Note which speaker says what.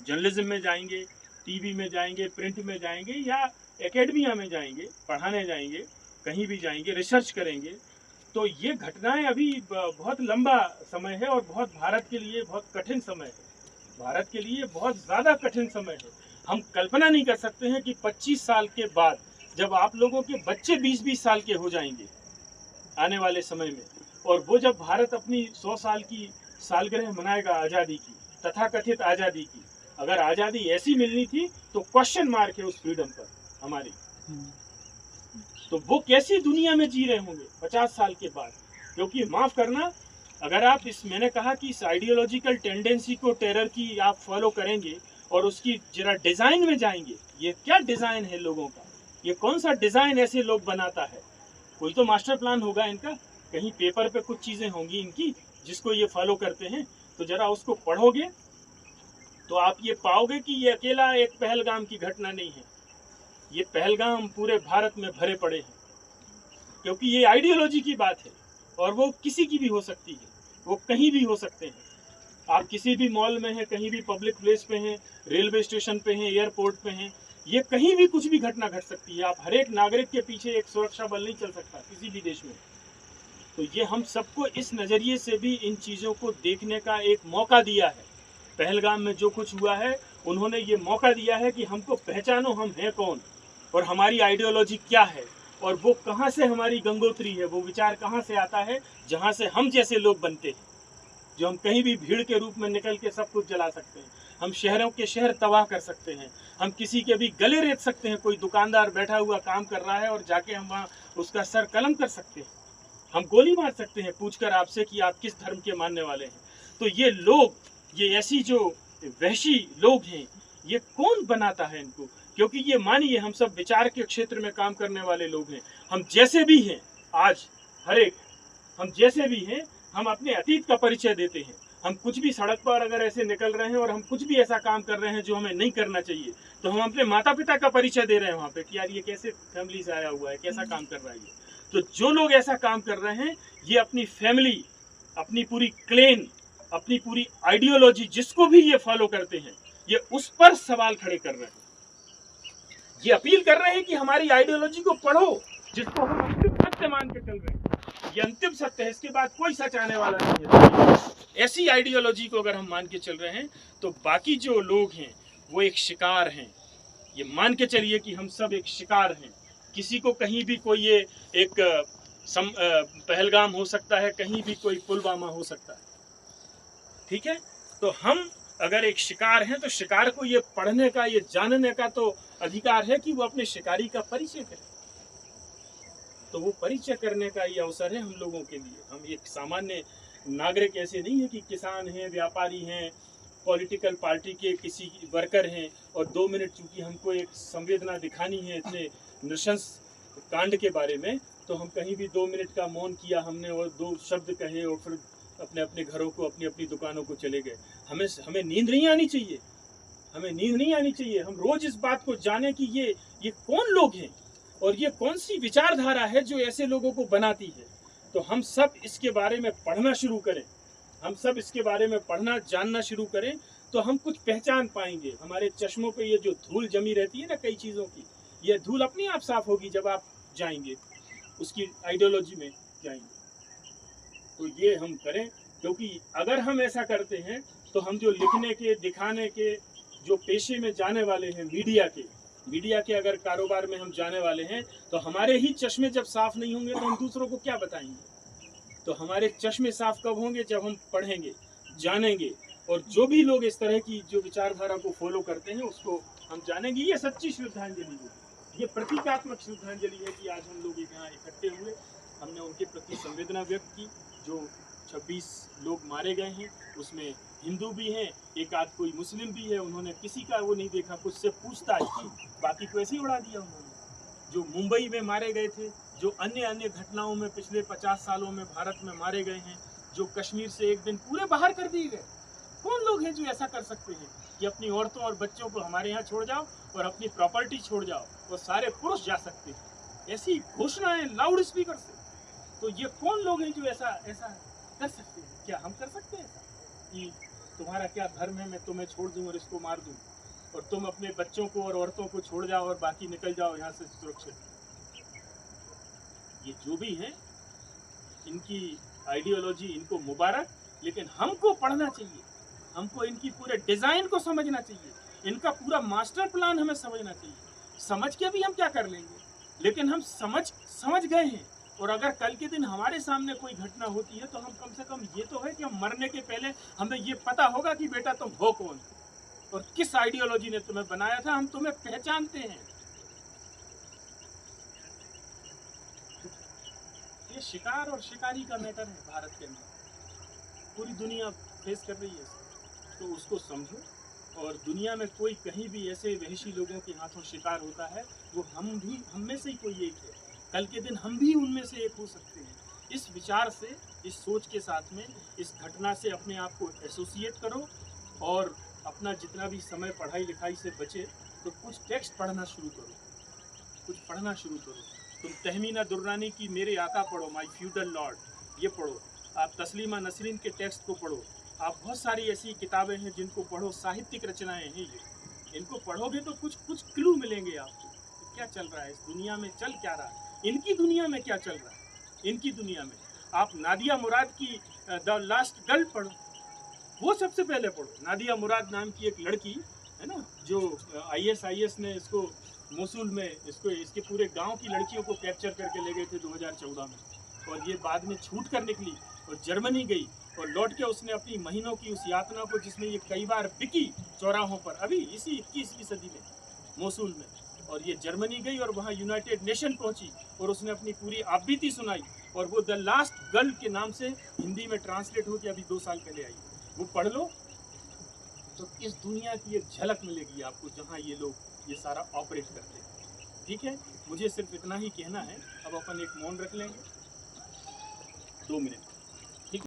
Speaker 1: Journalism में जाएंगे, TV में जाएंगे, प्रिंट में जाएंगे या एकेडमिया में जाएंगे, पढ़ाने जाएंगे, कहीं भी जाएंगे, रिसर्च करेंगे। तो ये घटनाएं अभी बहुत लंबा समय है और बहुत भारत के लिए बहुत कठिन समय है, भारत के लिए बहुत ज़्यादा कठिन समय है। हम कल्पना नहीं कर सकते हैं कि 25 साल के बाद जब आप लोगों के बच्चे 20-20 साल के हो जाएंगे आने वाले समय में, और वो जब भारत अपनी 100 साल की सालगिरह मनाएगा आज़ादी की, तथाकथित आज़ादी की, अगर आज़ादी ऐसी मिलनी थी तो क्वेश्चन मार्क है उस फ्रीडम पर हमारी। तो वो कैसी दुनिया में जी रहे होंगे 50 साल के बाद। क्योंकि माफ़ करना, अगर आप मैंने कहा कि इस आइडियोलॉजिकल टेंडेंसी को, टेरर की आप फॉलो करेंगे और उसकी जरा डिज़ाइन में जाएंगे, ये क्या डिज़ाइन है लोगों का, ये कौन सा डिज़ाइन ऐसे लोग बनाता है। कोई तो मास्टर प्लान होगा इनका, कहीं पेपर पे कुछ चीज़ें होंगी इनकी जिसको ये फॉलो करते हैं। तो जरा उसको पढ़ोगे तो आप ये पाओगे कि ये अकेला एक पहलगाम की घटना नहीं है, ये पहलगाम पूरे भारत में भरे पड़े हैं। क्योंकि ये आइडियोलॉजी की बात है और वो किसी की भी हो सकती है, वो कहीं भी हो सकते हैं। आप किसी भी मॉल में हैं, कहीं भी पब्लिक प्लेस पे हैं, रेलवे स्टेशन पे हैं, एयरपोर्ट पे हैं, ये कहीं भी कुछ भी घटना घट सकती है। आप हर एक नागरिक के पीछे एक सुरक्षा बल नहीं चल सकता किसी भी देश में। तो ये हम सबको इस नज़रिए से भी इन चीज़ों को देखने का एक मौका दिया है। पहलगाम में जो कुछ हुआ है, उन्होंने ये मौका दिया है कि हमको पहचानो हम हैं कौन और हमारी आइडियोलॉजी क्या है, और वो कहाँ से हमारी गंगोत्री है, वो विचार कहाँ से आता है जहाँ से हम जैसे लोग बनते हैं, जो हम कहीं भी भीड़ के रूप में निकल के सब कुछ जला सकते हैं, हम शहरों के शहर तबाह कर सकते हैं, हम किसी के भी गले रेत सकते हैं। कोई दुकानदार बैठा हुआ काम कर रहा है और जाके हम वहाँ उसका सर कलम कर सकते हैं, हम गोली मार सकते हैं पूछकर आपसे कि आप किस धर्म के मानने वाले हैं। तो ये लोग, ये ऐसी जो वहशी लोग हैं, ये कौन बनाता है इनको? क्योंकि ये मानिए हम सब विचार के क्षेत्र में काम करने वाले लोग हैं, हम जैसे भी हैं आज, हर एक हम जैसे भी हैं, हम अपने अतीत का परिचय देते हैं। हम कुछ भी सड़क पर अगर ऐसे निकल रहे हैं और हम कुछ भी ऐसा काम कर रहे हैं जो हमें नहीं करना चाहिए, तो हम अपने माता पिता का परिचय दे रहे हैं वहाँ पे कि यार ये कैसे फैमिली से आया हुआ है, कैसा काम कर रहा है ये। तो जो लोग ऐसा काम कर रहे हैं, ये अपनी फैमिली, अपनी पूरी क्लेन, अपनी पूरी आइडियोलॉजी, जिसको भी ये फॉलो करते हैं, ये उस पर सवाल खड़े कर रहे हैं। ये अपील कर रहे हैं कि हमारी आइडियोलॉजी को पढ़ो, जिसको हम अंतिम सत्य मान के चल रहे हैं। ये अंतिम सत्य है, इसके बाद कोई सच आने वाला नहीं है। ऐसी आइडियोलॉजी को अगर हम मान के चल रहे हैं तो बाकी जो लोग हैं वो एक शिकार हैं। ये मान के चलिए कि हम सब एक शिकार हैं। किसी को कहीं भी कोई ये एक पहलगाम हो सकता है, कहीं भी कोई पुलवामा हो सकता है, ठीक है। तो हम अगर एक शिकार हैं तो शिकार को ये पढ़ने का, ये जानने का तो अधिकार है कि वो अपने शिकारी का परिचय करे। तो वो परिचय करने का ये अवसर है हम लोगों के लिए। हम एक सामान्य नागरिक ऐसे नहीं है कि किसान हैं, व्यापारी हैं, पॉलिटिकल पार्टी के किसी वर्कर हैं, और 2 मिनट चूंकि हमको एक संवेदना दिखानी है इतने नृशंस कांड के बारे में, तो हम कहीं भी 2 मिनट का मौन किया हमने और 2 शब्द कहे और फिर अपने अपने घरों को, अपनी अपनी दुकानों को चले गए। हमें नींद नहीं आनी चाहिए, हमें नींद नहीं आनी चाहिए। हम रोज इस बात को जाने कि ये कौन लोग हैं और ये कौन सी विचारधारा है जो ऐसे लोगों को बनाती है। तो हम सब इसके बारे में पढ़ना शुरू करें, हम सब इसके बारे में पढ़ना जानना शुरू करें, तो हम कुछ पहचान पाएंगे। हमारे चश्मों पे ये जो धूल जमी रहती है ना कई चीज़ों की, ये धूल अपने आप साफ होगी जब आप जाएंगे, उसकी आइडियोलॉजी में जाएंगे। तो ये हम करें, क्योंकि अगर हम ऐसा करते हैं तो हम जो लिखने के, दिखाने के जो पेशे में जाने वाले हैं, मीडिया के अगर कारोबार में हम जाने वाले हैं, तो हमारे ही चश्मे जब साफ नहीं होंगे तो हम दूसरों को क्या बताएंगे। तो हमारे चश्मे साफ कब होंगे? जब हम पढ़ेंगे, जानेंगे, और जो भी लोग इस तरह की जो विचारधारा को फॉलो करते हैं उसको हम जानेंगे। ये सच्ची श्रद्धांजलि होगी, ये प्रतीकात्मक श्रद्धांजलि है कि आज हम लोग यहाँ इकट्ठे हुए, हमने उनके प्रति संवेदना व्यक्त की। जो 26 लोग मारे गए हैं उसमें हिंदू भी हैं, एक आध कोई मुस्लिम भी है, उन्होंने किसी का वो नहीं देखा, कुछ से पूछताछ की, बाकी को ऐसे ही उड़ा दिया उन्होंने। जो मुंबई में मारे गए थे, जो अन्य घटनाओं में पिछले 50 सालों में भारत में मारे गए हैं, जो कश्मीर से एक दिन पूरे बाहर कर दिए गए, कौन लोग हैं जो ऐसा कर सकते हैं कि अपनी औरतों और बच्चों को हमारे यहाँ छोड़ जाओ और अपनी प्रॉपर्टी छोड़ जाओ, वो सारे पुरुष जा सकते हैं, ऐसी घोषणाएं लाउड स्पीकर से। तो ये कौन लोग हैं जो ऐसा कर सकते हैं? क्या हम कर सकते हैं कि तुम्हारा क्या धर्म है, मैं तुम्हें छोड़ दूं और इसको मार दूं, और तुम अपने बच्चों को और औरतों को छोड़ जाओ और बाकी निकल जाओ यहाँ से सुरक्षित। ये जो भी है इनकी आइडियोलॉजी, इनको मुबारक, लेकिन हमको पढ़ना चाहिए, हमको इनकी पूरे डिजाइन को समझना चाहिए, इनका पूरा मास्टर प्लान हमें समझना चाहिए। समझ के भी हम क्या कर लेंगे, लेकिन हम समझ गए हैं। और अगर कल के दिन हमारे सामने कोई घटना होती है तो हम कम से कम ये तो है कि हम मरने के पहले हमें ये पता होगा कि बेटा तुम हो कौन और किस आइडियोलॉजी ने तुम्हें बनाया था, हम तुम्हें पहचानते हैं। ये शिकार और शिकारी का मैटर है भारत के अंदर, पूरी दुनिया फेस कर रही है, तो उसको समझो। और दुनिया में कोई कहीं भी ऐसे वहशी लोगों के हाथों शिकार होता है, वो हम में से ही कोई एक है, कल के दिन हम भी उनमें से एक हो सकते हैं। इस विचार से, इस सोच के साथ में इस घटना से अपने आप को एसोसिएट करो, और अपना जितना भी समय पढ़ाई लिखाई से बचे तो कुछ टेक्स्ट पढ़ना शुरू करो, कुछ पढ़ना शुरू करो। तुम तहमीना दुर्रानी की मेरे आका पढ़ो, माय फ्यूडल लॉर्ड, ये पढ़ो। आप तस्लीमा नसरीन के टेक्स्ट को पढ़ो। आप बहुत सारी ऐसी किताबें हैं जिनको पढ़ो, साहित्यिक रचनाएं हैं ये, इनको पढ़ोगे तो कुछ क्लू मिलेंगे आपको तो क्या चल रहा है इस दुनिया में, चल क्या रहा है, इनकी दुनिया में क्या चल रहा है, इनकी दुनिया में। आप नादिया मुराद की द लास्ट गर्ल पढ़ो, वो सबसे पहले पढ़ो। नादिया मुराद नाम की एक लड़की है ना, जो ISIS ने इसको मोसूल में इसके पूरे गांव की लड़कियों को कैप्चर करके ले गए थे 2014 में, और ये बाद में छूट कर निकली और जर्मनी गई, और लौट के उसने अपनी महीनों की उस यातना को, जिसमें ये कई बार बिकी चौराहों पर, अभी इसी 21वीं सदी में मोसूल में, और ये जर्मनी गई और वहाँ यूनाइटेड नेशन पहुंची और उसने अपनी पूरी आपबीती सुनाई, और वो द लास्ट गर्ल के नाम से हिंदी में ट्रांसलेट होकर अभी 2 साल पहले आई। वो पढ़ लो तो इस दुनिया की एक झलक मिलेगी आपको जहाँ ये लोग ये सारा ऑपरेट करते हैं। ठीक है, मुझे सिर्फ इतना ही कहना है। अब अपन एक मौन रख लेंगे 2 मिनट।